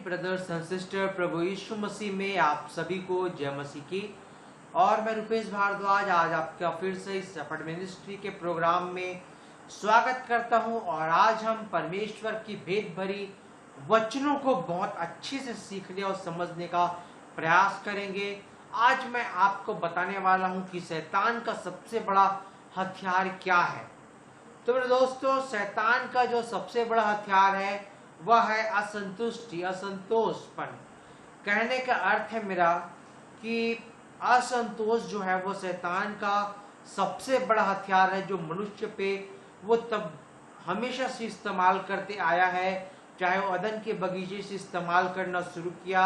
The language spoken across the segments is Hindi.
ब्रदर्स एंड सिस्टर, प्रभु यीशु मसीह में आप सभी को जय मसीह की। और मैं रुपेश भारद्वाज आज आपका फिर से इस सफर मिनिस्ट्री के प्रोग्राम में स्वागत करता हूं। और आज हम परमेश्वर की भेद भरी वचनों को बहुत अच्छे से सीखने और समझने का प्रयास करेंगे। आज मैं आपको बताने वाला हूं कि शैतान का सबसे बड़ा हथियार क्या है। तो मेरे दोस्तों, शैतान का जो सबसे बड़ा हथियार है वह है असंतुष्टि, असंतोषपन। कहने का अर्थ है मेरा कि असंतोष जो है वो शैतान का सबसे बड़ा हथियार है, जो मनुष्य पे वो तब हमेशा से इस्तेमाल करते आया है। चाहे वो अदन के बगीचे से इस्तेमाल करना शुरू किया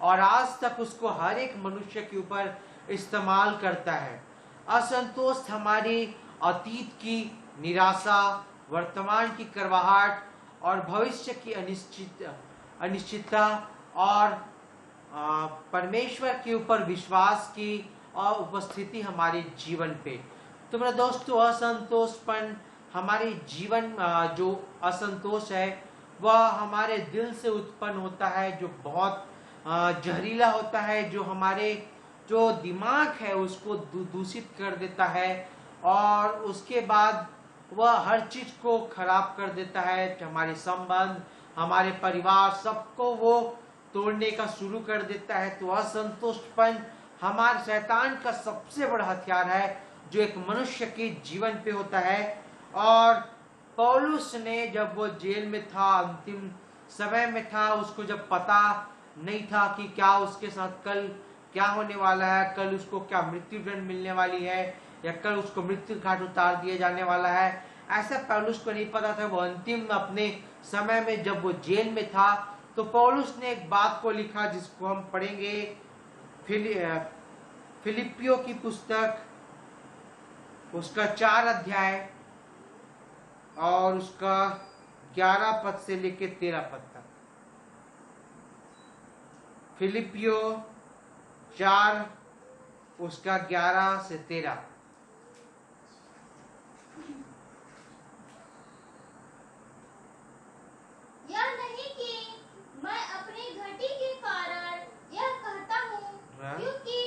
और आज तक उसको हर एक मनुष्य के ऊपर इस्तेमाल करता है। असंतोष हमारी अतीत की निराशा, वर्तमान की करवाहट और भविष्य की अनिश्चितता और परमेश्वर के ऊपर विश्वास की और उपस्थिति हमारे जीवन पे। तो मेरे दोस्तों, असंतोषपन हमारे जीवन जो असंतोष है वह हमारे दिल से उत्पन्न होता है, जो बहुत जहरीला होता है, जो हमारे जो दिमाग है उसको दूषित कर देता है और उसके बाद वह हर चीज को खराब कर देता है। हमारे संबंध, हमारे परिवार, सबको वो तोड़ने का शुरू कर देता है। तो असंतोषपन हमारे शैतान का सबसे बड़ा हथियार है जो एक मनुष्य के जीवन पे होता है। और पौलुस ने जब वो जेल में था, अंतिम समय में था, उसको जब पता नहीं था कि क्या उसके साथ कल क्या होने वाला है, कल उसको क्या मृत्यु दंड मिलने वाली है या कल उसको मृत्यु घाट उतार दिया जाने वाला है, ऐसा पौलुस को नहीं पता था। वो अंतिम अपने समय में जब वो जेल में था तो पौलुस ने एक बात को लिखा जिसको हम पढ़ेंगे। फिलिपियों की पुस्तक, उसका 4 अध्याय और उसका 11 पद से लेकर 13 पद तक। फिलिपियों 4 उसका 11 से 13। यह नहीं कि मैं अपनी घटी के कारण यह कहता हूँ, क्योंकि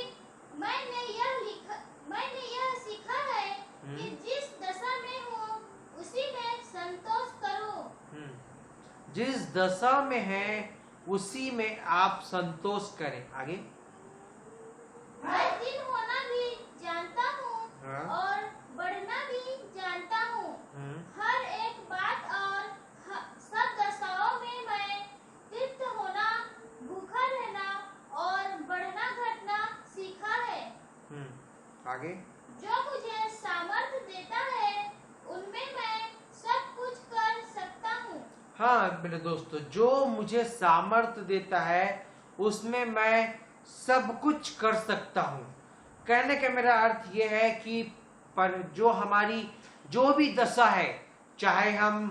मैंने यह सीखा है कि जिस दशा में हूँ उसी में संतोष करूँ। जिस दशा में है उसी में आप संतोष करें। आगे, मैं दिन होना भी जानता हूँ और बढ़ना भी जानता हूँ। हर एक बात और सब दशाओं में मैं तृप्त होना, भूखा रहना और बढ़ना घटना सीखा है। आगे, जो मुझे सामर्थ्य देता है उनमें मैं सब कुछ कर सकता हूँ। हाँ मेरे दोस्तों, जो मुझे सामर्थ्य देता है उसमें मैं सब कुछ कर सकता हूँ। कहने का मेरा अर्थ यह है कि पर जो हमारी जो भी दशा है, चाहे हम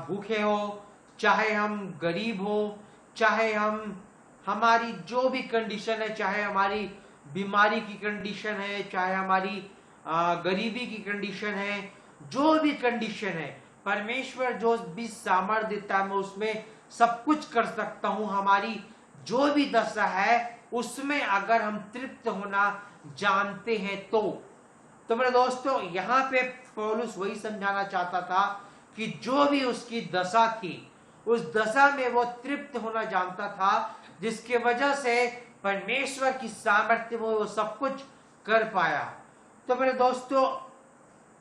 भूखे हो, चाहे हम गरीब हो, चाहे हमारी जो भी कंडीशन है, चाहे हमारी बीमारी की कंडीशन है, चाहे हमारी गरीबी की कंडीशन है, जो भी कंडीशन है, परमेश्वर जो भी सामर्थ्य देता है मैं उसमें सब कुछ कर सकता हूँ। हमारी जो भी दशा है उसमें अगर हम तृप्त होना जानते हैं तो मेरे दोस्तों, यहाँ पे पौलुस वही समझाना चाहता था कि जो भी उसकी दशा थी उस दशा में वो तृप्त होना जानता था, जिसके वजह से परमेश्वर की सामर्थ्य में वो सब कुछ कर पाया। तो मेरे दोस्तों,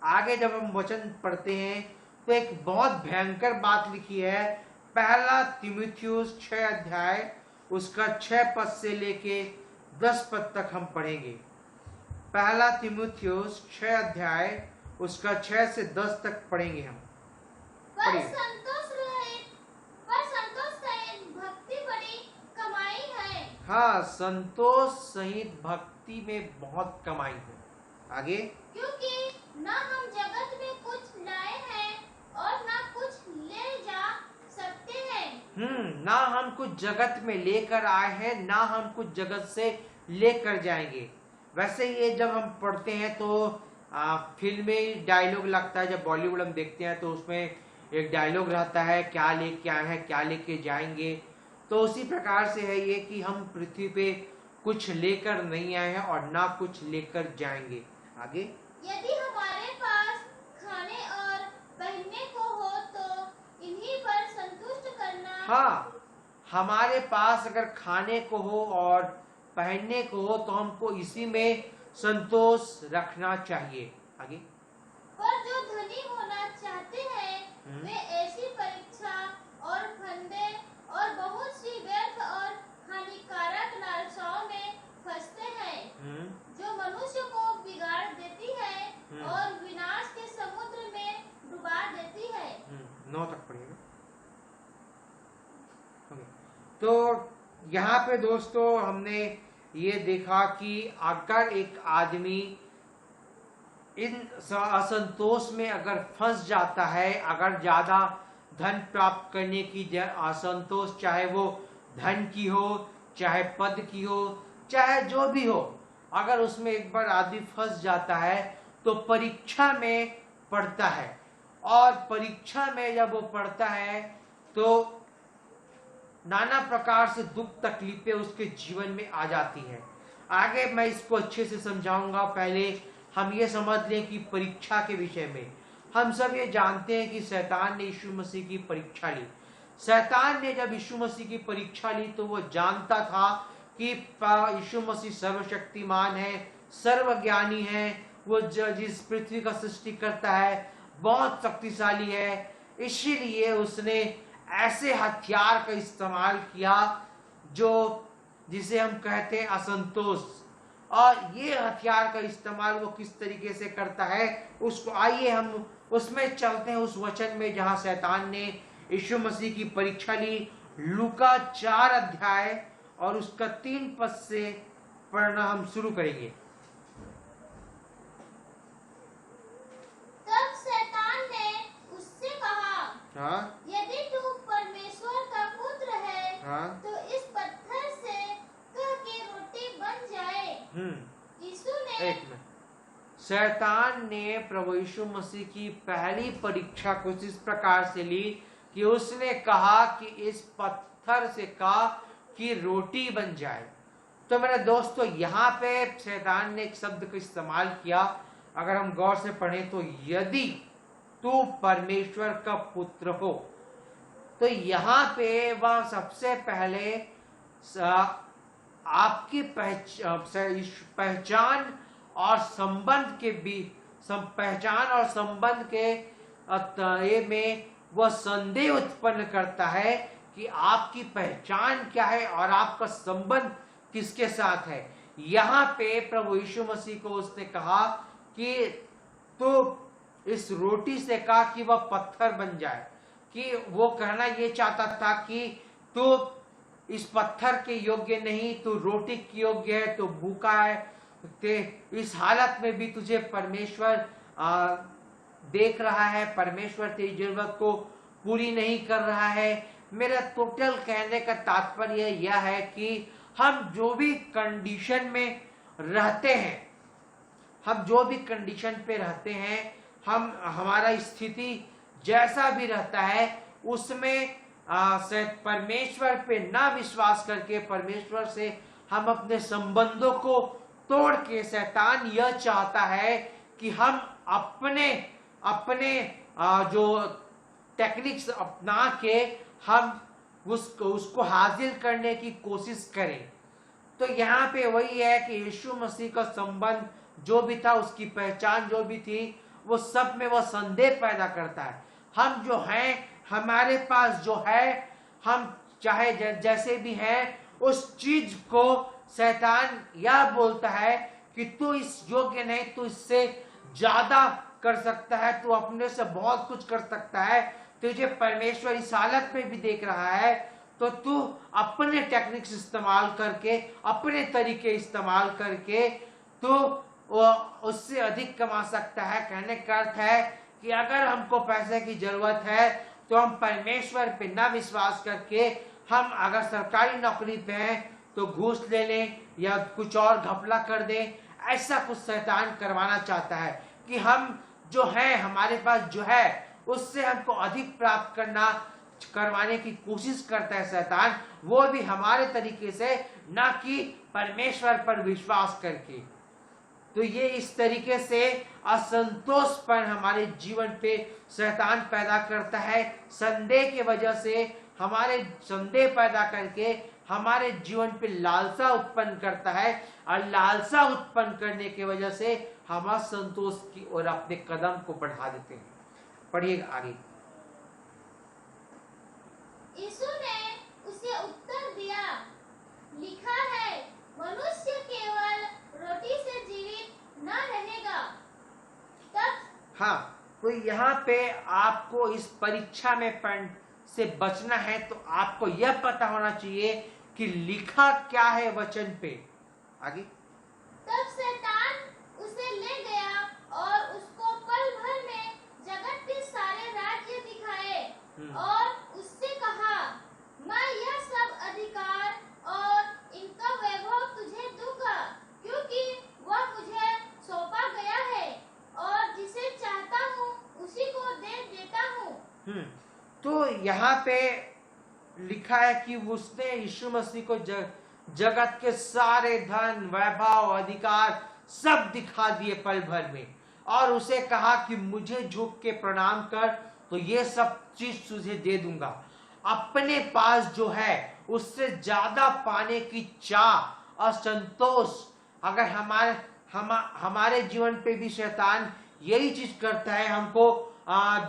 आगे जब हम वचन पढ़ते हैं तो एक बहुत भयंकर बात लिखी है। पहला तीमुथियुस 6 अध्याय उसका 6 पद से लेके 10 पद तक हम पढ़ेंगे। पहला तीमुथियुस 6 अध्याय उसका 6 से 10 तक पढ़ेंगे हम। पर संतोष सहित भक्ति बड़ी कमाई है। हाँ, संतोष सहित भक्ति में बहुत कमाई है। आगे, क्योंकि ना हम जगत में कुछ लाए हैं और ना कुछ ले जा सकते हैं। ना हम कुछ जगत में लेकर आए हैं, ना हम कुछ जगत से लेकर जाएंगे। वैसे ये जब हम पढ़ते हैं तो फिल्म में डायलॉग लगता है। जब बॉलीवुड हम देखते हैं तो उसमें एक डायलॉग रहता है, क्या लेके आए हैं क्या लेके जाएंगे। तो उसी प्रकार से है ये कि हम पृथ्वी पे कुछ लेकर नहीं आए हैं और ना कुछ लेकर जाएंगे। आगे, यदि हमारे पास खाने और पहनने को हो तो इन्हीं पर संतुष्ट करना। हाँ, हमारे पास अगर खाने को हो और पहनने को हो तो हमको इसी में संतोष रखना चाहिए। आगे, पर जो धनी होना चाहते हैं वे ऐसी परीक्षा और फंदे और बहुत सी व्यर्थ और हानिकारक लालसाओं में फंसते हैं जो मनुष्य को बिगाड़ देती है और विनाश के समुद्र में डुबा देती है। 9 तक पढ़िएगा। तो यहाँ पे दोस्तों हमने ये देखा कि अगर एक आदमी इन असंतोष में अगर फंस जाता है, अगर ज्यादा धन प्राप्त करने की असंतोष, चाहे वो धन की हो, चाहे पद की हो, चाहे जो भी हो, अगर उसमें एक बार आदमी फंस जाता है तो परीक्षा में पड़ता है, और परीक्षा में जब वो पड़ता है तो नाना प्रकार से दुख तकलीफें उसके जीवन में आ जाती है। आगे मैं इसको अच्छे से समझाऊंगा। पहले हम ये समझ लें कि परीक्षा के विषय में हम सब ये जानते हैं कि शैतान ने यीशु मसीह की परीक्षा ली। शैतान ने जब यीशु मसीह की परीक्षा ली तो वो जानता था कि यीशु मसीह सर्वशक्तिमान है, सर्वज्ञानी है, वो जिस पृथ्वी का सृष्टि करता है बहुत शक्तिशाली है। इसीलिए उसने ऐसे हथियार का इस्तेमाल किया जो जिसे हम कहते हैं असंतोष। और ये हथियार का इस्तेमाल वो किस तरीके से करता है उसको आइए हम उसमें चलते हैं, उस वचन में जहां शैतान ने यीशु मसीह की परीक्षा ली। लूका 4 अध्याय और उसका 3 पद से पढ़ना हम शुरू करेंगे। तब शैतान ने उससे कहा, हाँ, यदि तू परमेश्वर का पुत्र है हाँ, तो इस पत्थर से कह के रोटी बन जाए। यीशु ने एक मिनट। शैतान ने प्रभु यीशु मसीह की पहली परीक्षा कुछ इस प्रकार से ली कि उसने कहा कि इस पत्थर से कहा कि रोटी बन जाए। तो मेरे दोस्तों यहाँ पे शैतान ने एक शब्द का इस्तेमाल किया, अगर हम गौर से पढ़ें तो यदि तू परमेश्वर का पुत्र हो। तो यहाँ पे वह सबसे पहले आपकी पहचान और संबंध के बीच पहचान और संबंध के में वह संदेह उत्पन्न करता है कि आपकी पहचान क्या है और आपका संबंध किसके साथ है। यहाँ पे प्रभु यीशु मसीह को उसने कहा कि तो इस रोटी से कहा कि वह पत्थर बन जाए, कि वो कहना ये चाहता था कि तू इस पत्थर के योग्य नहीं, तू रोटी के योग्य है, तो भूखा है, ते इस हालत में भी तुझे परमेश्वर देख रहा है, परमेश्वर तेरी जरूरत को पूरी नहीं कर रहा है। मेरा टोटल कहने का तात्पर्य यह है कि हम जो भी कंडीशन में रहते हैं, हम जो भी कंडीशन पे रहते हैं, हम हमारा स्थिति जैसा भी रहता है उसमें परमेश्वर पे ना विश्वास करके परमेश्वर से हम अपने संबंधों को तोड़ के, शैतान यह चाहता है कि हम अपने जो टेक्निक्स अपना के हम उसको हासिल करने की कोशिश करें। तो यहाँ पे वही है कि यीशु मसीह का संबंध जो भी था, उसकी पहचान जो भी थी, वो सब में वह संदेह पैदा करता है। हम जो हैं, हमारे पास जो है, हम चाहे जैसे भी हैं, उस चीज को शैतान यह बोलता है कि तू इस योग्य नहीं, तू इससे ज्यादा कर सकता है, तू अपने से बहुत कुछ कर सकता है, तुझे परमेश्वर इस हालत में भी देख रहा है, तो तू अपने टेक्निक्स इस्तेमाल करके, अपने तरीके इस्तेमाल करके तू उससे अधिक कमा सकता है। कहने का अर्थ है कि अगर हमको पैसे की जरूरत है तो हम परमेश्वर पे ना विश्वास करके, हम अगर सरकारी नौकरी पे हैं तो घूस ले लें या कुछ और घपला कर दें। ऐसा कुछ शैतान करवाना चाहता है कि हम जो है, हमारे पास जो है उससे हमको अधिक प्राप्त करना, करवाने की कोशिश करता है शैतान, वो भी हमारे तरीके से, ना कि परमेश्वर पर विश्वास करके। तो ये इस तरीके से असंतोषपन हमारे जीवन पे शैतान पैदा करता है। संदेह की वजह से हमारे संदेह पैदा करके हमारे जीवन पे लालसा उत्पन्न करता है, और लालसा उत्पन्न करने की वजह से हम असंतोष की ओर अपने कदम को बढ़ा देते हैं। पढ़िए आगे। यीशु ने उसे उत्तर दिया, लिखा है, मनुष्य केवल रोटी से जीवित न रहेगा। तब हाँ, तो यहाँ पे आपको इस परीक्षा में से बचना है, तो आपको यह पता होना चाहिए कि लिखा क्या है वचन पे। आगे। तब शैतान उसे ले गया और उसको पल भर में जगत के सारे राज्य दिखाए और उससे कहा, मैं यह सब अधिकार और इनका वैभव तुझे दूंगा, क्योंकि वह मुझे सौंपा गया है और जिसे चाहता हूँ उसी को दे देता हूँ। तो यहाँ पे लिखा है कि उसने यीशु मसीह को जगत के सारे धन, वैभव, अधिकार सब दिखा दिए पल भर में, और उसे कहा कि मुझे झुक के प्रणाम कर, तो ये सब चीज तुझे दे दूंगा। अपने पास जो है उससे ज्यादा पाने की चाह और संतोष, अगर हमारे जीवन पे भी शैतान यही चीज करता है, हमको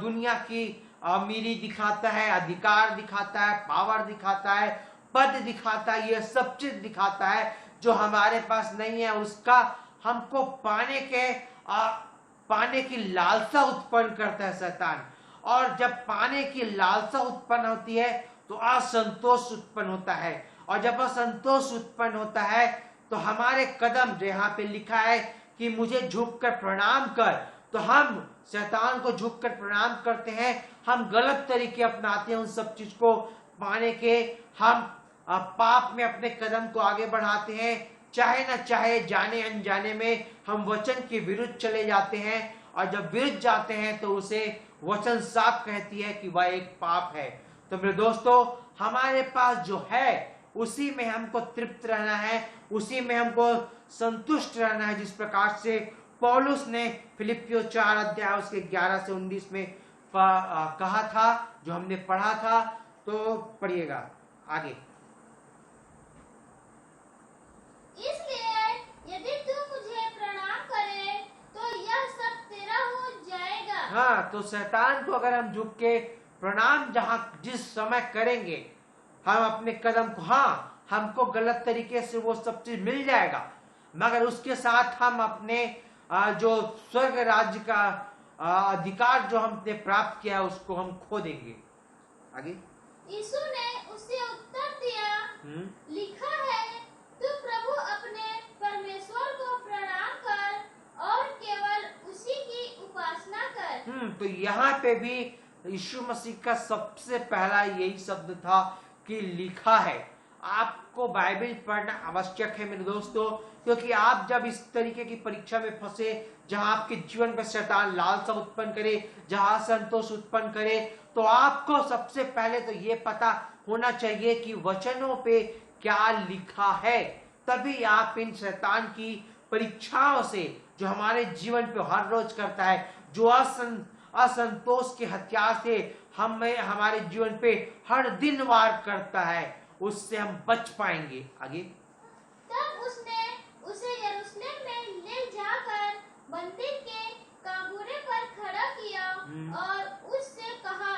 दुनिया की अमीरी दिखाता है, अधिकार दिखाता है, पावर दिखाता है, पद दिखाता है, ये सब चीज दिखाता है जो हमारे पास नहीं है, उसका हमको पाने की लालसा उत्पन्न करता है शैतान। और जब पाने की लालसा उत्पन्न होती है तो असंतोष उत्पन्न होता है, और जब असंतोष उत्पन्न होता है तो हमारे कदम, यहाँ पे लिखा है कि मुझे झुककर प्रणाम कर, तो हम शैतान को झुककर प्रणाम करते हैं, हम गलत तरीके अपनाते हैं उन सब चीज को पाने के, हम पाप में अपने कदम को आगे बढ़ाते हैं, चाहे ना चाहे जाने अनजाने में हम वचन के विरुद्ध चले जाते हैं, और जब विरुद्ध जाते हैं तो उसे वचन साफ कहती है कि वह एक पाप है। तो मेरे दोस्तों, हमारे पास जो है उसी में हमको तृप्त रहना है, उसी में हमको संतुष्ट रहना है, जिस प्रकार से पौलुस ने फिलिपियों 4 अध्याय उसके 11 से 19 में कहा था, जो हमने पढ़ा था। तो पढ़िएगा आगे। इसलिए यदि तू मुझे प्रणाम करे तो यह सब तेरा हो जाएगा। हाँ, तो शैतान को अगर हम झुक के प्रणाम जिस समय करेंगे, हम अपने कदम को, हाँ, हमको गलत तरीके से वो सब चीज मिल जाएगा, मगर उसके साथ हम अपने जो स्वर्ग राज्य का अधिकार जो हमने प्राप्त किया है उसको हम खो देंगे। आगे। यीशु ने उसे उत्तर दिया, लिखा है, तू प्रभु अपने परमेश्वर को प्रणाम कर और केवल उसी की उपासना कर। तो यहाँ पे भी यीशु मसीह का सबसे पहला यही शब्द था कि लिखा है। आपको बाइबल पढ़ना आवश्यक है मेरे दोस्तों, क्योंकि आप जब इस तरीके की परीक्षा में फंसे, जहां आपके जीवन का शैतान लालसा उत्पन्न करे, जहां संतोष उत्पन्न करे, तो आपको सबसे पहले तो ये पता होना चाहिए कि वचनों पे क्या लिखा है। तभी आप इन शैतान की परीक्षाओं से, जो हमारे जीवन पे हर रोज करता है, जो असंतोष के हथियार से हमारे जीवन पे हर दिन वार करता है, उससे हम बच पाएंगे। आगे। तब उसने उसे यरूशलेम में ले जाकर मंदिर के कांगोरे पर खड़ा किया और उससे कहा,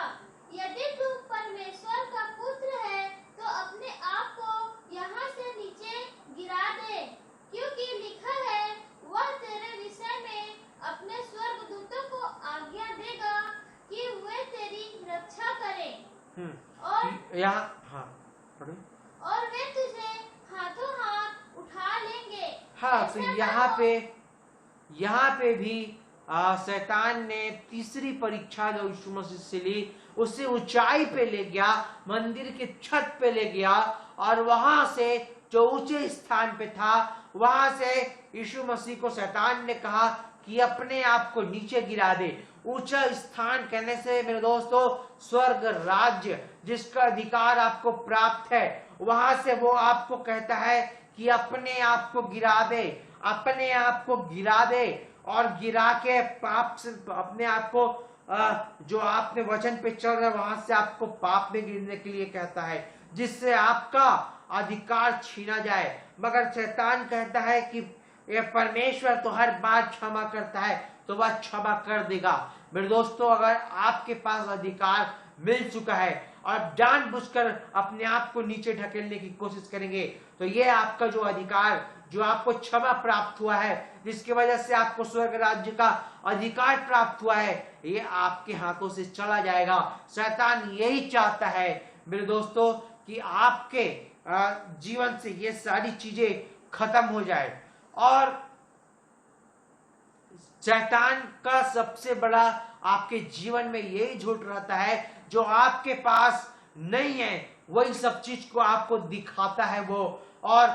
यदि तू परमेश्वर का पुत्र है तो अपने आप को यहाँ से नीचे गिरा दे, क्योंकि लिखा है, वह तेरे विषय में अपने स्वर्गदूतों को आज्ञा देगा कि वे तेरी रक्षा करें और वे तुझे हाथों हाथ उठा लेंगे। हाँ, तो यहाँ पे भी शैतान ने तीसरी परीक्षा जो यीशु मसीह से ली, उसे ऊंचाई पे ले गया, मंदिर के छत पे ले गया, और वहां से जो ऊंचे स्थान पे था, वहां से यीशु मसीह को शैतान ने कहा कि अपने आप को नीचे गिरा दे। ऊंचा स्थान कहने से मेरे दोस्तों स्वर्ग राज्य जिसका अधिकार आपको प्राप्त है, वहां से वो आपको कहता है कि अपने आप को गिरा दे, अपने आप को गिरा दे और गिरा के पाप से अपने आप को जो आपने वचन पे चल रहे वहां से आपको पाप में गिरने के लिए कहता है, जिससे आपका अधिकार छीना जाए। मगर शैतान कहता है कि ये परमेश्वर तो हर बार क्षमा करता है, तो वह क्षमा कर देगा। मेरे दोस्तों, अगर आपके पास अधिकार मिल चुका है और जानबूझकर अपने आप को नीचे ढकेलने की कोशिश करेंगे, तो ये आपका जो अधिकार, जो आपको क्षमा प्राप्त हुआ है, जिसकी वजह से आपको स्वर्ग राज्य का अधिकार प्राप्त हुआ है, ये आपके हाथों से चला जाएगा। शैतान यही चाहता है मेरे दोस्तों कि आपके जीवन से ये सारी चीजें खत्म हो जाए। और शैतान का सबसे बड़ा आपके जीवन में यही झूठ रहता है, जो आपके पास नहीं है वही सब चीज को आपको दिखाता है वो, और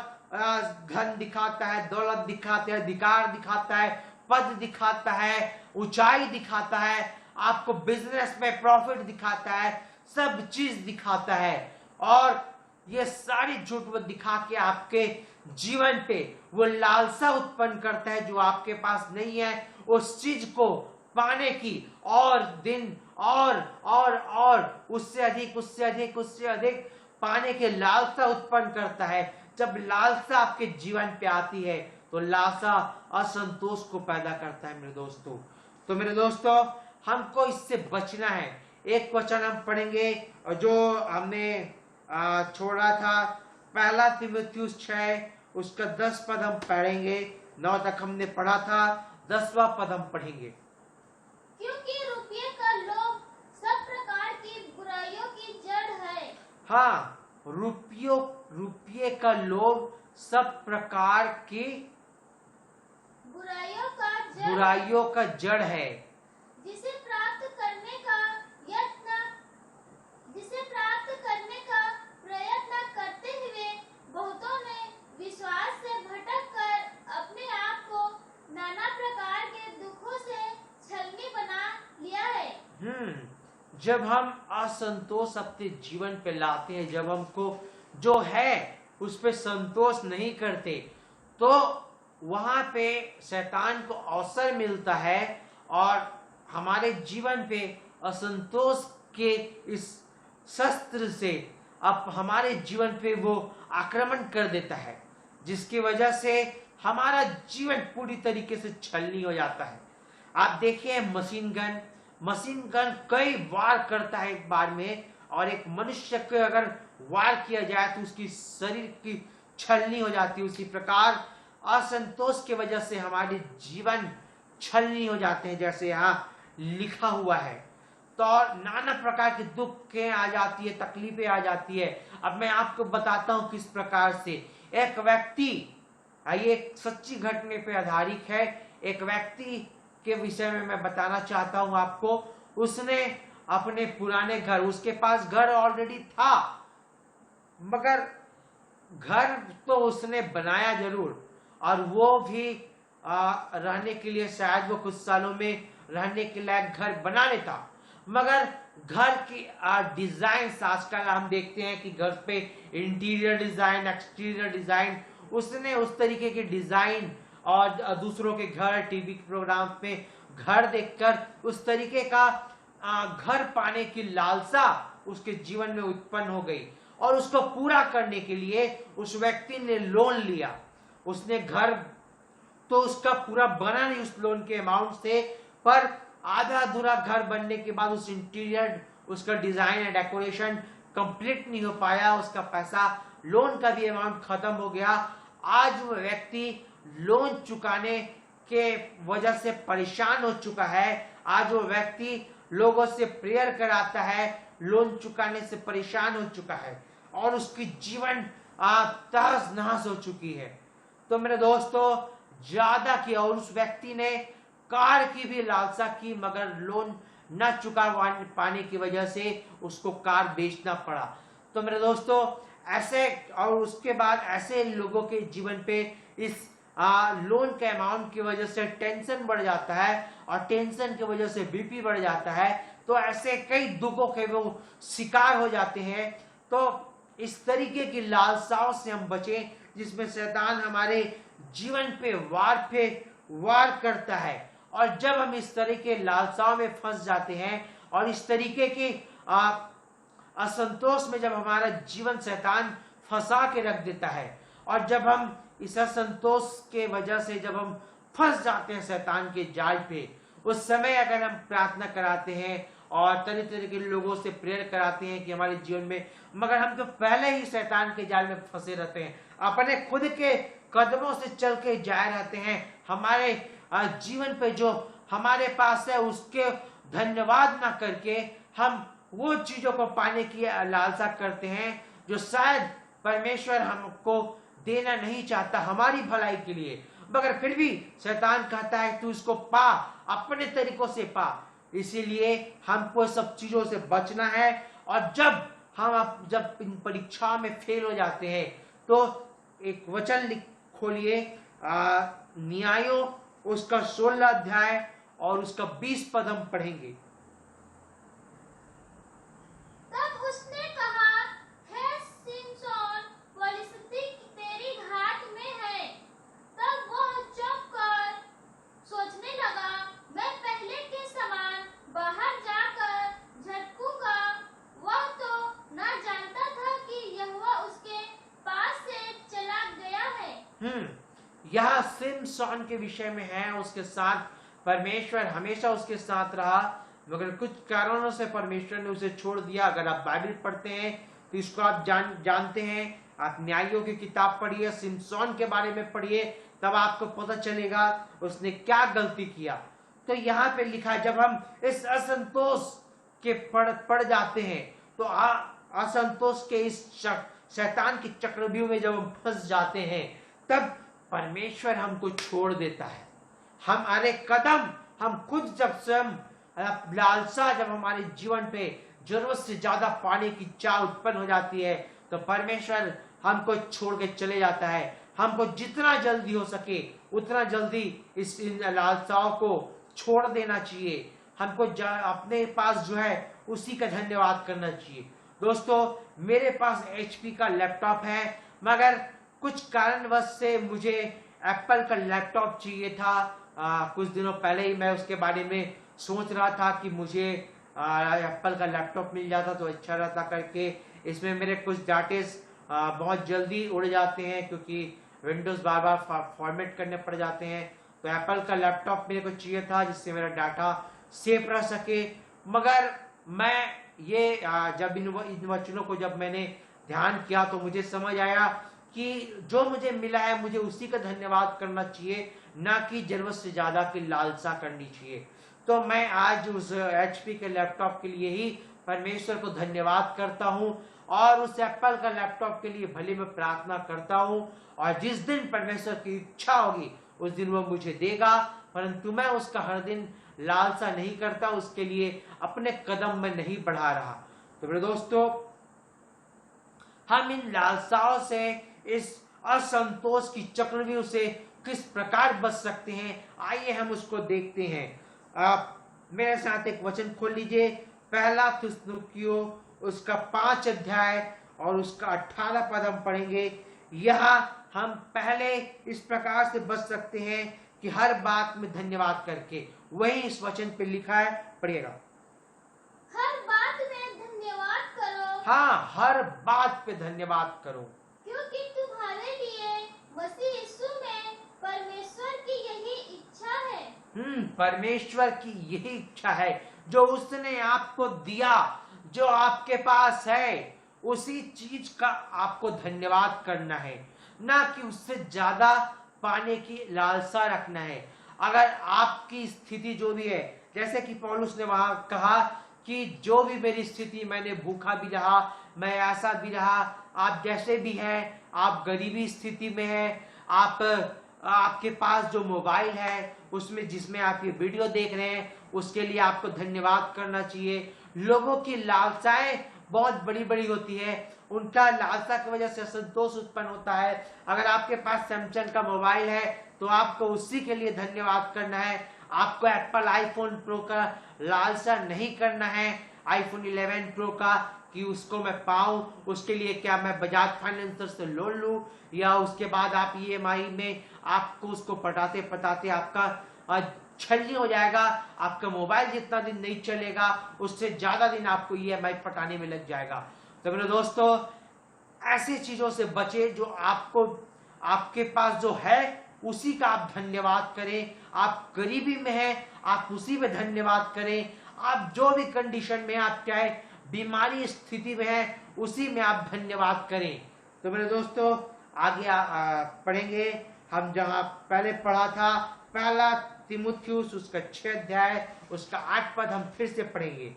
धन दिखाता है, दौलत दिखाता है, अधिकार दिखाता है, पद दिखाता है, ऊंचाई दिखाता है, आपको बिजनेस में प्रॉफिट दिखाता है, सब चीज दिखाता है। और ये सारी झूठ वो दिखा के आपके जीवन पे वो लालसा उत्पन्न करता है जो आपके पास नहीं है, उस चीज को पाने की, और दिन और उससे अधिक उससे अधिक उससे अधिक पाने के लालसा उत्पन्न करता है। जब लालसा आपके जीवन पे आती है तो लालसा असंतोष को पैदा करता है मेरे दोस्तों। तो मेरे दोस्तों, हमको इससे बचना है। एक वचन हम पढ़ेंगे जो हमने छोड़ा था, पहला तीमुथियुस 6 उसका 10 पद हम पढ़ेंगे। 9 तक हमने पढ़ा था, 10वां पद हम पढ़ेंगे। क्योंकि रुपये का लोभ सब प्रकार की बुराइयों की जड़ है। हाँ, रुपये का लोभ सब प्रकार की बुराइयों का जड़ है, जिसे प्राप्त करने का प्रयत्न करते हुए बहुतों ने विश्वास से भटक कर अपने आप को नाना प्रकार के दुखों से छलनी बना लिया है। जब हम असंतोष अपने जीवन पे लाते हैं, जब हमको जो है उस पे संतोष नहीं करते, तो वहां पे शैतान को अवसर मिलता है और हमारे जीवन पे असंतोष के इस शस्त्र से अब हमारे जीवन पे वो आक्रमण कर देता है, जिसकी वजह से हमारा जीवन पूरी तरीके से छलनी हो जाता है। आप देखिए मशीन गन कई वार करता है एक बार में, और एक मनुष्य को अगर वार किया जाए तो उसकी शरीर की छलनी हो जाती है। उसी प्रकार असंतोष की वजह से हमारे जीवन छलनी हो जाते हैं, जैसे यहाँ लिखा हुआ है। तो नाना प्रकार के दुख आ जाती है, तकलीफें आ जाती है। अब मैं आपको बताता हूँ किस प्रकार से एक व्यक्ति, ये एक सच्ची घटने पे आधारित है, एक व्यक्ति के विषय में मैं बताना चाहता हूँ आपको। उसने अपने पुराने घर, उसके पास घर ऑलरेडी था, मगर घर तो उसने बनाया जरूर, और वो भी रहने के लिए शायद वो कुछ सालों में रहने के लायक घर बना लेता, मगर घर की डिजाइन, आजकल हम देखते हैं कि घर पे इंटीरियर डिजाइन, एक्सटीरियर डिजाइन, उसने उस तरीके की डिजाइन और दूसरों के घर, टीवी प्रोग्राम में घर देखकर उस तरीके का घर पाने की लालसा उसके जीवन में उत्पन्न हो गई, और उसको पूरा करने के लिए उस व्यक्ति ने लोन लिया। उसने घर तो उसका पूरा बना नहीं उस लोन के अमाउंट से, पर आधा अधूरा घर बनने के बाद उस इंटीरियर, उसका डिजाइन एंड डेकोरेशन कंप्लीट नहीं हो पाया, उसका पैसा, लोन का भी अमाउंट खत्म हो गया। आज वो व्यक्ति लोन चुकाने के वजह से परेशान हो चुका है। आज वो व्यक्ति लोगों से प्रेयर कराता है, लोन चुकाने से परेशान हो चुका है, और उसकी जीवन तहस नहस हो चुकी है। तो मेरे दोस्तों, ज्यादा की, और उस व्यक्ति ने कार की भी लालसा की, मगर लोन न चुका पाने की वजह से उसको कार बेचना पड़ा। तो मेरे दोस्तों, ऐसे और उसके बाद ऐसे लोगों के जीवन पे इस लोन के अमाउंट की वजह से टेंशन बढ़ जाता है और टेंशन की वजह से बीपी बढ़ जाता है, तो ऐसे कई दुखों के वो शिकार हो जाते हैं। तो इस तरीके की लालसाओं से हम बचें जिसमें शैतान हमारे जीवन पे वार करता है। और जब हम इस तरीके लालसाओं में फंस जाते हैं और इस तरीके के असंतोष में जब हमारा जीवन शैतान फंसा के रख देता है, और जब हम इस असंतोष के वजह से जब हम फंस जाते हैं शैतान के जाल पे, उस समय अगर हम प्रार्थना कराते हैं और तरह तरह के लोगों से प्रेयर कराते हैं कि हमारे जीवन में, मगर हम तो पहले ही शैतान के जाल में फंसे रहते हैं, अपने खुद के कदमों से चल के जाए रहते हैं। हमारे जीवन पे जो हमारे पास है उसके धन्यवाद ना करके हम वो चीजों को पाने की लालसा करते हैं जो शायद परमेश्वर हमको देना नहीं चाहता हमारी भलाई के लिए, मगर फिर भी शैतान कहता है तू इसको पा, अपने तरीकों से पा। इसीलिए हमको सब चीजों से बचना है। और जब इन परीक्षाओं में फेल हो जाते हैं तो एक वचन खोलिए, न्यायों उसका 16 अध्याय और उसका 20 पद हम पढ़ेंगे। तब उसने कहा, हे सिमसोन, फिलिस्ती तेरी घात में है। तब वह चौंक कर सोचने लगा, मैं पहले के समान बाहर जाकर झटकूंगा। वह तो ना जानता था कि यहोवा उसके पास से चला गया है। यह सिमसोन के विषय में है। उसके साथ परमेश्वर हमेशा उसके साथ रहा, मगर कुछ कारणों से परमेश्वर ने उसे छोड़ दिया। अगर आप बाइबल पढ़ते हैं तो इसको आप जानते हैं। आप न्यायों की किताब पढ़िए, सिमसोन के बारे में पढ़िए, तब आपको पता चलेगा उसने क्या गलती किया। तो यहाँ पे लिखा है, जब हम इस असंतोष के पड़ जाते हैं तो असंतोष के इस शैतान के चक्रव्यूह में जब हम फंस जाते हैं, तब परमेश्वर हमको छोड़ देता है। हमारे कदम हम खुद जब स्वयं लालसा जब हमारे जीवन पे जरूरत से ज्यादा पाने की चाह उत्पन्न हो जाती है, तो परमेश्वर हमको छोड़ के चले जाता है। हमको जितना जल्दी हो सके उतना जल्दी इन लालसाओं को छोड़ देना चाहिए। हमको अपने पास जो है उसी का धन्यवाद करना चाहिए। दोस्तों, मेरे पास HP का लैपटॉप है, मगर कुछ कारणवश से मुझे एप्पल का लैपटॉप चाहिए था। कुछ दिनों पहले ही मैं उसके बारे में सोच रहा था कि मुझे एप्पल का लैपटॉप मिल जाता तो अच्छा रहता करके। इसमें मेरे कुछ डाटे बहुत जल्दी उड़ जाते हैं क्योंकि विंडोज बार बार फॉर्मेट करने पड़ जाते हैं। तो एप्पल का लैपटॉप मेरे को चाहिए था जिससे मेरा डाटा सेफ रह सके। मगर मैं ये जब इन वचनों को जब मैंने ध्यान किया तो मुझे समझ आया कि जो मुझे मिला है मुझे उसी का धन्यवाद करना चाहिए, ना कि जरूरत से ज्यादा की लालसा करनी चाहिए। तो मैं आज उस HP के लैपटॉप के लिए ही परमेश्वर को धन्यवाद करता हूं और उस एप्पल का लैपटॉप के लिए भले मैं प्रार्थना करता हूं, और जिस दिन परमेश्वर की इच्छा होगी उस दिन वो मुझे देगा। परंतु मैं उसका हर दिन लालसा नहीं करता, उसके लिए अपने कदम में नहीं बढ़ा रहा। तो मेरे दोस्तों, हम इन लालसाओं से, इस असंतोष की चक्रव्यूह से किस प्रकार बच सकते हैं, आइए हम उसको देखते हैं। आप मेरे साथ एक वचन खोल लीजिए, पहला थिस्सलुनीकियों उसका 5 अध्याय और उसका 18 पद हम पढ़ेंगे। यहाँ हम पहले इस प्रकार से बच सकते हैं कि हर बात में धन्यवाद करके। वही इस वचन पे लिखा है, पढ़िएगा। हर बात में धन्यवाद करो। हाँ, हर बात पे धन्यवाद करो, क्योंकि तुम्हारे लिए मसीह यीशु में परमेश्वर की यही इच्छा है। परमेश्वर की यही इच्छा है। जो उसने आपको दिया, जो आपके पास है, उसी चीज का आपको धन्यवाद करना है, ना कि उससे ज्यादा पाने की लालसा रखना है। अगर आपकी स्थिति जो भी है, जैसे कि पौलुस ने वहां कहा कि जो भी मेरी स्थिति, मैंने भूखा भी रहा, मैं ऐसा भी रहा, आप जैसे भी हैं, आप गरीबी स्थिति में हैं, आपके पास जो मोबाइल है उसमें जिसमें आप ये वीडियो देख रहे हैं, उसके लिए आपको धन्यवाद करना चाहिए। लोगों की लालसाएं बहुत बड़ी बड़ी होती है, उनका लालसा की वजह से असंतोष उत्पन्न होता है। अगर आपके पास सैमसंग का मोबाइल है तो आपको उसी के लिए धन्यवाद करना है। आपको एप्पल आईफोन प्रो का लालसा नहीं करना है, आईफोन 11 प्रो का, कि उसको मैं पाऊं, उसके लिए क्या मैं बजाज फाइनेंसर से लोन लूं, या उसके बाद आप ईएमआई में आपको उसको पटाते पटाते आपका छलनी हो जाएगा। आपका मोबाइल जितना दिन नहीं चलेगा उससे ज्यादा दिन आपको ईएमआई पटाने में लग जाएगा। तो मेरे दोस्तों, ऐसी चीजों से बचे जो आपको, आपके पास जो है उसी का आप धन्यवाद करें। आप गरीबी में हैं, आप उसी में धन्यवाद करें। आप जो भी कंडीशन में, आप चाहे बीमारी स्थिति में है, उसी में आप धन्यवाद करें। तो मेरे दोस्तों, आगे पढ़ेंगे हम जहां पहले पढ़ा था, पहला तीमुथियुस उसका 6 अध्याय उसका 8 पद हम फिर से पढ़ेंगे।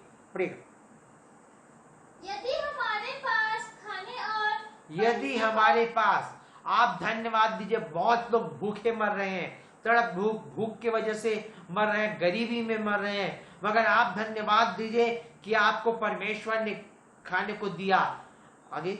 यदि हमारे पास, आप धन्यवाद दीजिए। बहुत लोग भूखे मर रहे हैं, तड़प भूख की वजह से मर रहे हैं, गरीबी में मर रहे हैं, मगर आप धन्यवाद दीजिए कि आपको परमेश्वर ने खाने को दिया, आगे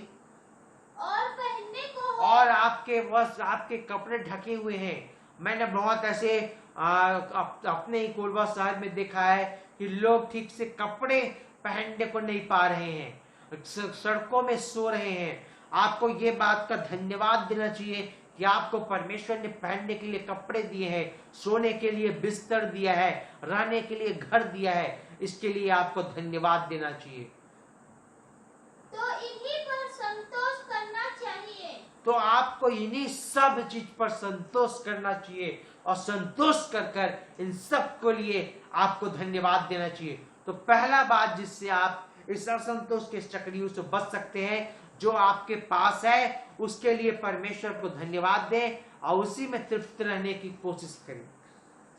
और पहनने को, और आपके वस्त्र, आपके कपड़े ढके हुए हैं। मैंने बहुत ऐसे अपने ही कोलवा शहर में देखा है कि लोग ठीक से कपड़े पहनने को नहीं पा रहे हैं, सड़कों में सो रहे हैं। आपको ये बात का धन्यवाद देना चाहिए कि आपको परमेश्वर ने पहनने के लिए कपड़े दिए हैं, सोने के लिए बिस्तर दिया है, रहने के लिए घर दिया है। इसके लिए आपको धन्यवाद देना चाहिए। तो इन्हीं पर संतोष करना चाहिए। तो आपको इन्हीं सब चीज पर संतोष करना चाहिए, और संतोष कर इन सब को लिए आपको धन्यवाद देना चाहिए। तो पहला बात जिससे आप इस असंतोष के चक्रियों से बच सकते हैं, जो आपके पास है उसके लिए परमेश्वर को धन्यवाद दें और उसी में तृप्त रहने की कोशिश करें।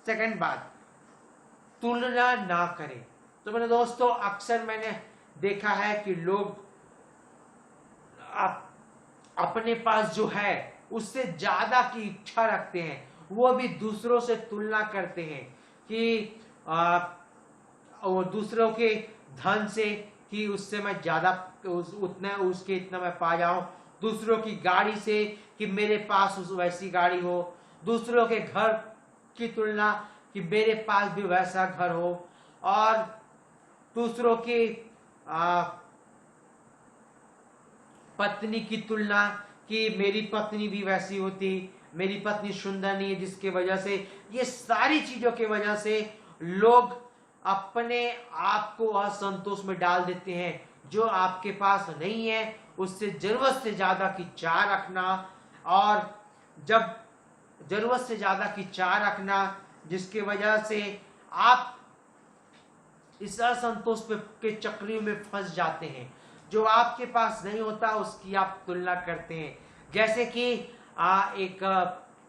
सेकंड बात, तुलना ना करें। तो मेरे दोस्तों, अक्सर मैंने देखा है कि लोग अपने पास जो है उससे ज्यादा की इच्छा रखते हैं, वो भी दूसरों से तुलना करते हैं कि और दूसरों के धन से कि उससे मैं ज्यादा उतना उसके इतना मैं पा जाऊं, दूसरों की गाड़ी से कि मेरे पास वैसी गाड़ी हो, दूसरों के घर की तुलना कि मेरे पास भी वैसा घर हो, और दूसरों की पत्नी की तुलना कि मेरी पत्नी भी वैसी होती, मेरी पत्नी सुंदर नहीं है, जिसके वजह से, ये सारी चीजों की वजह से लोग अपने आप को असंतोष में डाल देते हैं। जो आपके पास नहीं है उससे जरूरत से ज्यादा की चाह रखना, और जब जरूरत से ज्यादा की चाह रखना जिसकी वजह से आप इस असंतोष के चक्री में फंस जाते हैं। जो आपके पास नहीं होता उसकी आप तुलना करते हैं। जैसे कि एक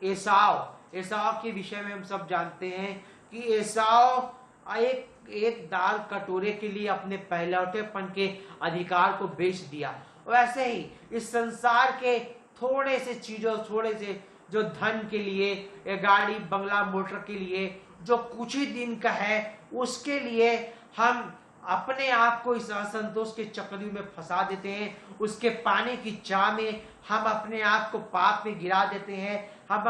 एसाव के विषय में हम सब जानते हैं कि एसाव एक दाल कटोरे के लिए अपने पहलौठेपन के अधिकार को बेच दिया। वैसे ही इस संसार के थोड़े से चीजों, थोड़े से जो धन के लिए, गाड़ी बंगला मोटर के लिए, जो कुछ ही दिन का है, उसके लिए हम अपने आप को इस असंतोष के चक्री में फंसा देते हैं। उसके पाने की चाह में हम अपने आप को पाप में गिरा देते हैं। हम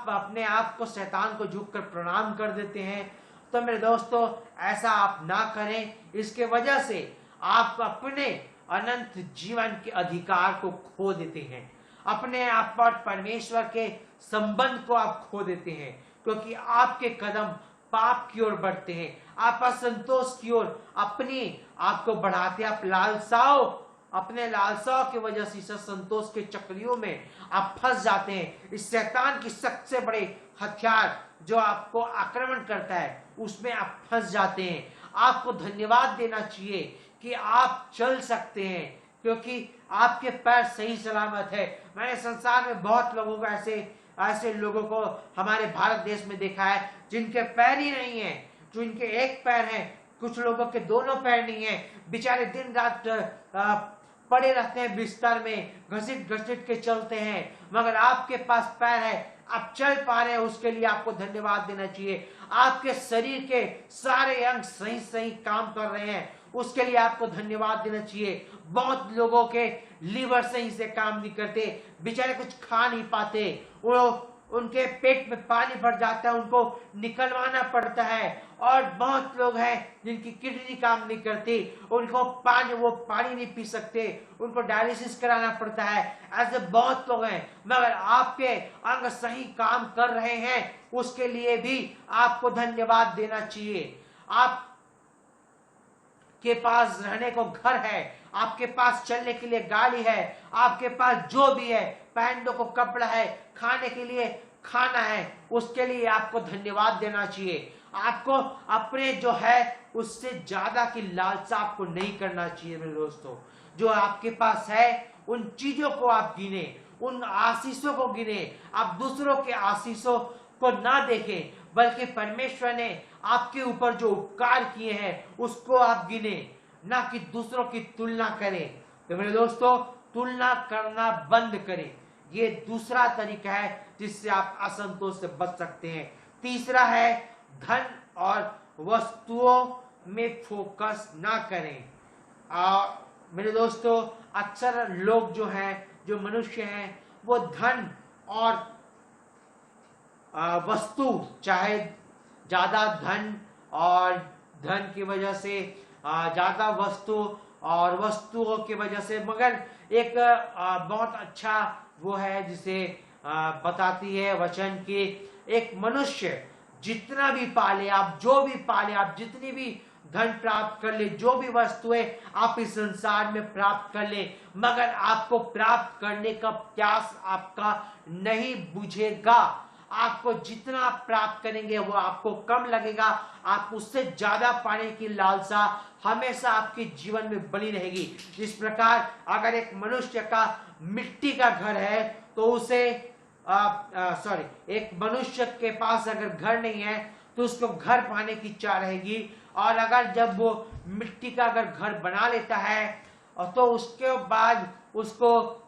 अपने आप को शैतान को झुककर प्रणाम कर देते हैं। तो मेरे दोस्तों, ऐसा आप ना करें। इसके वजह से आप अपने अनंत जीवन के अधिकार को खो देते हैं, अपने आप पर परमेश्वर के संबंध को आप खो देते हैं, क्योंकि आपके कदम पाप की ओर बढ़ते हैं। आप असंतोष की ओर अपने आप को बढ़ाते, आप अपने लालसाओं की वजह से इस संतोष के चक्रियों में आप फंस जाते हैं। इस शैतान की सबसे बड़े हथियार जो आपको आक्रमण करता है उसमें आप फंस जाते हैं। आपको धन्यवाद देना चाहिए कि आप चल सकते हैं, क्योंकि आपके पैर सही सलामत है। मैंने संसार में बहुत लोगों को ऐसे लोगों को हमारे भारत देश में देखा है जिनके पैर ही नहीं है, जो इनके एक पैर है, कुछ लोगों के दोनों पैर नहीं है। बेचारे दिन रात पड़े रहते हैं बिस्तर में, घसीट घसीट के चलते हैं, मगर आपके पास पैर है, आप चल पा रहे हैं, उसके लिए आपको धन्यवाद देना चाहिए। आपके शरीर के सारे अंग सही सही काम कर रहे हैं, उसके लिए आपको धन्यवाद देना चाहिए। बहुत लोगों के लीवर सही से काम नहीं करते, बेचारे कुछ खा नहीं पाते, वो उनके पेट में पानी भर जाता है, उनको निकलवाना पड़ता है। और बहुत लोग हैं जिनकी किडनी काम नहीं करती, उनको वो पानी नहीं पी सकते, उनको डायलिसिस कराना पड़ता है। ऐसे बहुत लोग हैं, मगर आपके अंग सही काम कर रहे हैं, उसके लिए भी आपको धन्यवाद देना चाहिए। आप के पास रहने को घर है, आपके पास चलने के लिए गाड़ी है, आपके पास जो भी है, पहनने को कपड़ा है, खाने के लिए खाना है, उसके लिए आपको धन्यवाद देना चाहिए। आपको अपने जो है उससे ज्यादा की लालसा आपको नहीं करना चाहिए। मेरे दोस्तों, जो आपके पास है उन चीजों को आप गिने, उन आशीषों को गिने। आप दूसरों के आशीषों को ना देखें, बल्कि परमेश्वर ने आपके ऊपर जो उपकार किए हैं उसको आप गिने, ना कि दूसरों की तुलना करें। तो मेरे दोस्तों, तुलना करना बंद करें। ये दूसरा तरीका है जिससे आप असंतोष से बच सकते हैं। तीसरा है धन और वस्तुओं में फोकस ना करें। मेरे दोस्तों, अक्सर लोग जो हैं, जो मनुष्य हैं, वो धन और वस्तु, चाहे ज्यादा धन और धन की वजह से ज्यादा वस्तु और वस्तुओं की वजह से, मगर एक बहुत अच्छा वो है जिसे बताती है वचन की, एक मनुष्य जितना भी पाले, आप जो भी पाले, आप जितनी भी धन प्राप्त कर ले, जो भी वस्तुएं आप इस संसार में प्राप्त कर ले, मगर आपको प्राप्त करने का प्यास आपका नहीं बुझेगा। आपको जितना आप प्राप्त करेंगे वो आपको कम लगेगा। आप उससे ज्यादा पाने की लालसा हमेशा आपके जीवन में बनी रहेगी। जिस प्रकार अगर एक मनुष्य का मिट्टी का घर है तो उसे एक मनुष्य के पास अगर घर नहीं है तो उसको घर पाने की इच्छा रहेगी, और अगर जब वो मिट्टी का अगर घर बना लेता है तो उसके बाद उसको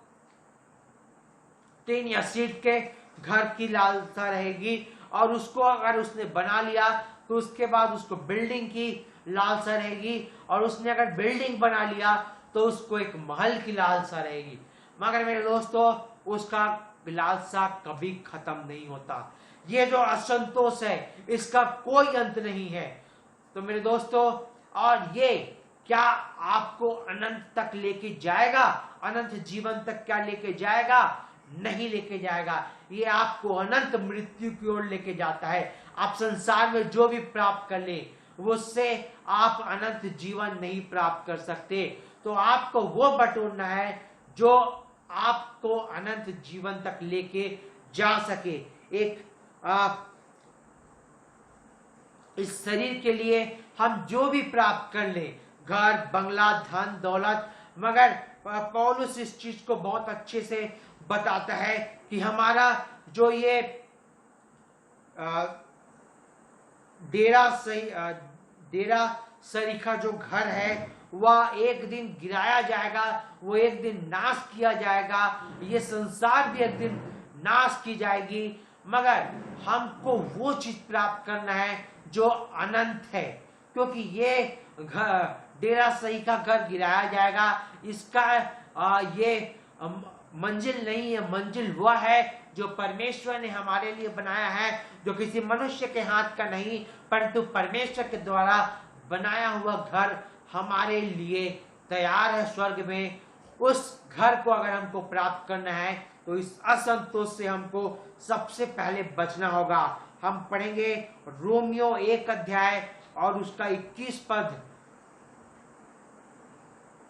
टीन या सीट के घर की लालसा रहेगी, और उसको अगर उसने बना लिया तो उसके बाद उसको बिल्डिंग की लालसा रहेगी, और उसने अगर बिल्डिंग बना लिया तो उसको एक महल की लालसा रहेगी। मगर मेरे दोस्तों, उसका लालसा कभी खत्म नहीं होता। ये जो असंतोष है इसका कोई अंत नहीं है। तो मेरे दोस्तों, और ये क्या आपको अनंत तक लेके जाएगा? अनंत जीवन तक क्या लेके जाएगा? नहीं लेके जाएगा। ये आपको अनंत मृत्यु की ओर लेके जाता है। आप संसार में जो भी प्राप्त कर ले, उससे आप अनंत जीवन नहीं प्राप्त कर सकते। तो आपको वो बटोरना है जो आपको अनंत जीवन तक लेके जा सके। एक इस शरीर के लिए हम जो भी प्राप्त कर ले, घर, बंगला, धन, दौलत, मगर पौलुस इस चीज को बहुत अच्छे से बताता है कि हमारा जो ये डेरा सरीखा जो घर है वह एक दिन गिराया जाएगा, वो एक दिन नाश किया जाएगा। ये संसार भी एक दिन नाश की जाएगी, मगर हमको वो चीज प्राप्त करना है जो अनंत है। क्योंकि ये डेरा सही का घर गिराया जाएगा, इसका ये मंजिल नहीं है। मंजिल वह है जो परमेश्वर ने हमारे लिए बनाया है, जो किसी मनुष्य के हाथ का नहीं, परंतु परमेश्वर के द्वारा बनाया हुआ घर हमारे लिए तैयार है स्वर्ग में। उस घर को अगर हमको प्राप्त करना है तो इस असंतोष से हमको सबसे पहले बचना होगा। हम पढ़ेंगे रोमियो 1 अध्याय और उसका 21 पद।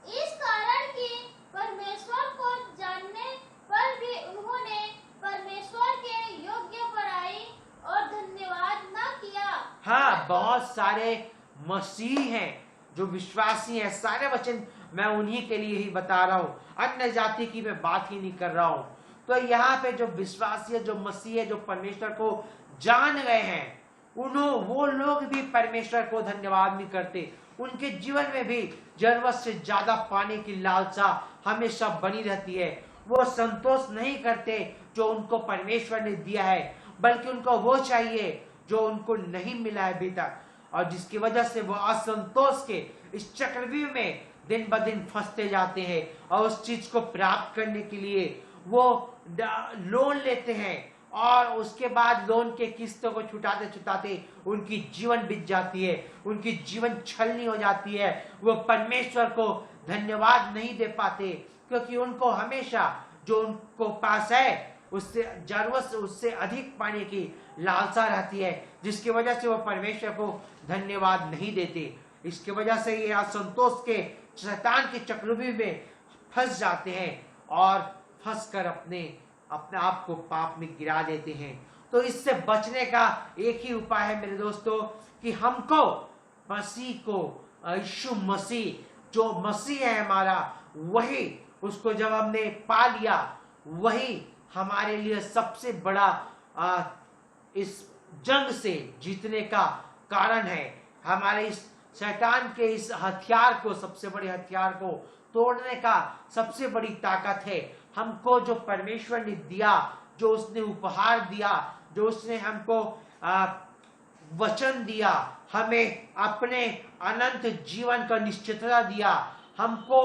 इस कारण कि परमेश्वर को जानने पर भी उन्होंने परमेश्वर के योग्य बड़ाई और धन्यवाद न किया। हाँ, बहुत सारे मसीह हैं जो विश्वासी हैं। सारे वचन मैं उन्हीं के लिए ही बता रहा हूँ, अन्य जाति की मैं बात ही नहीं कर रहा हूँ। तो यहाँ पे जो विश्वासी है, जो मसीह है, जो परमेश्वर को जान गए हैं, वो लोग भी परमेश्वर को धन्यवाद नहीं करते। उनके जीवन में भी जरूरत से ज्यादा पाने की लालसा हमेशा बनी रहती है। वो संतोष नहीं करते जो उनको परमेश्वर ने दिया है, बल्कि उनको वो चाहिए जो उनको नहीं मिला है अभी तक। और जिसकी वजह से वो असंतोष के इस चक्रव्यूह में दिन ब दिन फंसते जाते हैं और उस चीज को प्राप्त करने के लिए वो लोन लेते हैं और उसके बाद लोन के किस्तों को छुटाते छुटाते उनकी जीवन बीत जाती है, उनकी जीवन छलनी हो जाती है। वो परमेश्वर को धन्यवाद नहीं दे पाते क्योंकि उनको हमेशा जो उनको पास है उससे जरूरत से उससे अधिक पाने की लालसा रहती है, जिसकी वजह से वो परमेश्वर को धन्यवाद नहीं देते। इसकी वजह से ये असंतोष के शैतान के चक्रव्यूह में फंस जाते हैं और फंसकर अपने आप को पाप में गिरा देते हैं। तो इससे बचने का एक ही उपाय है मेरे दोस्तों कि हमको मसीह को, यीशु मसीह जो मसीह है हमारा, वही उसको जब हमने पा लिया वही हमारे लिए सबसे बड़ा इस जंग से जीतने का कारण है। हमारे इस शैतान के इस हथियार को, सबसे बड़े हथियार को तोड़ने का सबसे बड़ी ताकत है। हमको जो परमेश्वर ने दिया, जो उसने उपहार दिया, जो उसने हमको वचन दिया, हमें अपने अनंत जीवन का निश्चितता दिया, हमको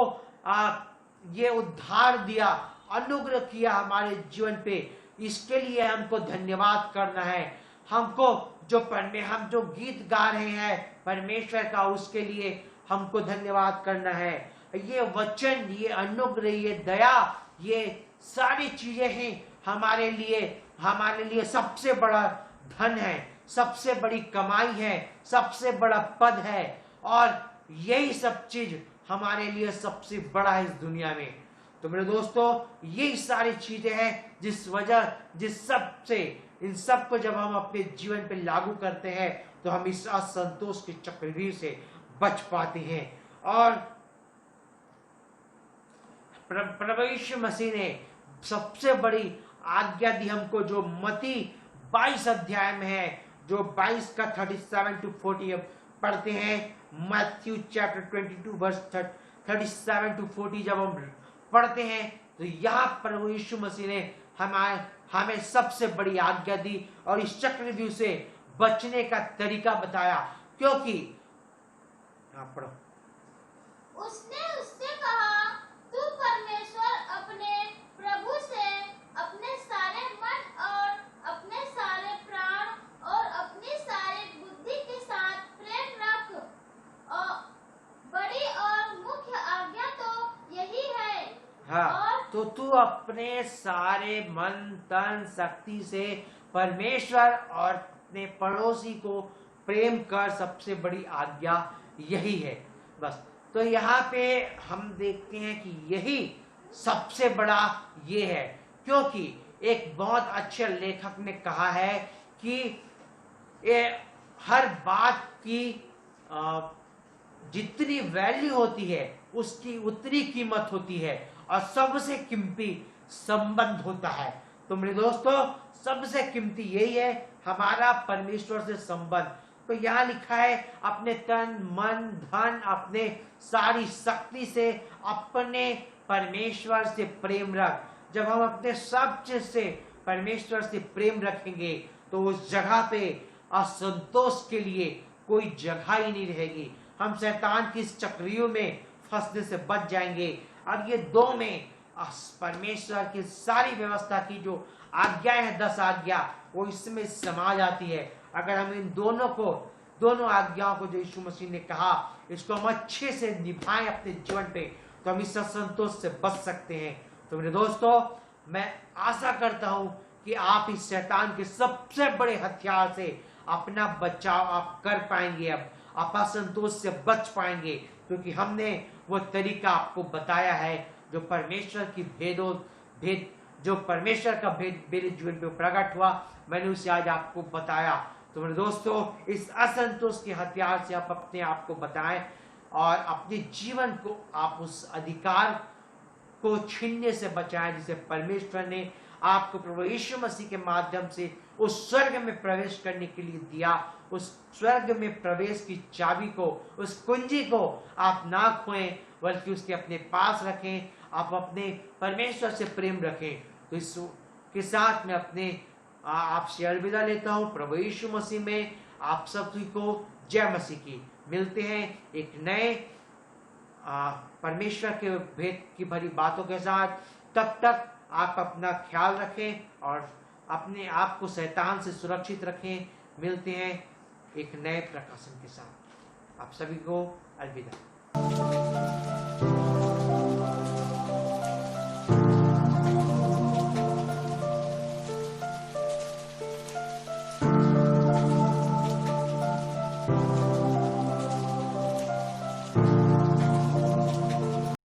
ये उद्धार दिया, अनुग्रह किया हमारे जीवन पे, इसके लिए हमको धन्यवाद करना है। हमको हम जो गीत गा रहे हैं परमेश्वर का, उसके लिए हमको धन्यवाद करना है। ये वचन, ये अनुग्रह, ये दया, ये सारी चीजें हैं हमारे लिए सबसे बड़ा धन है, सबसे बड़ी कमाई है, सबसे बड़ा पद है और यही सब चीज हमारे लिए सबसे बड़ा है इस दुनिया में। तो मेरे दोस्तों, यही सारी चीजें हैं इन सब को जब हम अपने जीवन पे लागू करते हैं तो हम इस असंतोष के चक्रव्यूह से बच पाते हैं। और प्रभु यीशु मसीह ने सबसे बड़ी आज्ञा दी हमको, जो मत्ती 22 अध्याय में है, जो 22 का 37 to 40 पढ़ते हैं। मैथ्यू चैप्टर 22 वर्स 37 to 40 जब हम पढ़ते हैं तो यहाँ प्रभु यीशु मसीह ने हमें सबसे बड़ी आज्ञा दी और इस चक्रव्यूह से बचने का तरीका बताया। क्योंकि पढ़ो। उसने उससे कहा, तू परमेश्वर अपने प्रभु से अपने सारे मन और अपने सारे प्राण और अपनी सारी बुद्धि के साथ प्रेम रख। और बड़ी और मुख्य आज्ञा तो यही है। हाँ, तो तू अपने सारे मन, तन, शक्ति से परमेश्वर और अपने पड़ोसी को प्रेम कर, सबसे बड़ी आज्ञा यही है। बस, तो यहाँ पे हम देखते हैं कि यही सबसे बड़ा ये है। क्योंकि एक बहुत अच्छे लेखक ने कहा है कि ये हर बात की जितनी वैल्यू होती है उसकी उतनी कीमत होती है और सबसे कीमती संबंध होता है। तो मेरे दोस्तों, सबसे कीमती यही है हमारा परमेश्वर से संबंध। तो यहाँ लिखा है, अपने तन, मन, धन, अपने सारी शक्ति से अपने परमेश्वर से प्रेम रख। जब हम अपने सब चीज से परमेश्वर से प्रेम रखेंगे तो उस जगह पे असंतोष के लिए कोई जगह ही नहीं रहेगी। हम शैतान की इस चक्रव्यूह में फंसने से बच जाएंगे। अब ये दो में परमेश्वर की सारी व्यवस्था की जो आज्ञाएं हैं, 10 आज्ञा, वो इसमें समा जाती है। अगर हम इन दोनों आज्ञाओं को जो यीशु मसीह ने कहा, इसको हम अच्छे से निभाएं अपने जीवन पे, तो हम इस असंतोष से बच सकते हैं। तो मेरे दोस्तों, मैं आशा करता हूं कि आप इस शैतान के सबसे बड़े हथियार से अपना बचाव आप कर पाएंगे। अब आप असंतोष से बच पाएंगे क्योंकि हमने वो तरीका आपको बताया है जो परमेश्वर की भेद जो परमेश्वर का भेद मेरे जीवन पे प्रकट हुआ, मैंने उसे आज आपको बताया। तो मेरे दोस्तों, इस असंतोष के हथियार से आप अपने आप को बचाएं और अपने जीवन को आप उस अधिकार को छीनने से बचाएं जिसे परमेश्वर ने आपको प्रभु यीशु मसीह के माध्यम से उस स्वर्ग में प्रवेश करने के लिए दिया। उस स्वर्ग में प्रवेश की चाबी को, उस कुंजी को आप ना खोएं बल्कि उसके अपने पास रखें। आप अपने परमेश्वर से प्रेम रखें। तो इसके साथ मैं अपने आपसे अलविदा लेता हूँ। प्रभु यीशु मसीह में आप सभी को जय मसीह की। मिलते हैं एक नए परमेश्वर के भेद की भरी बातों के साथ। तब तक आप अपना ख्याल रखें और अपने आप को शैतान से सुरक्षित रखें। मिलते हैं एक नए प्रकाशन के साथ। आप सभी को अलविदा।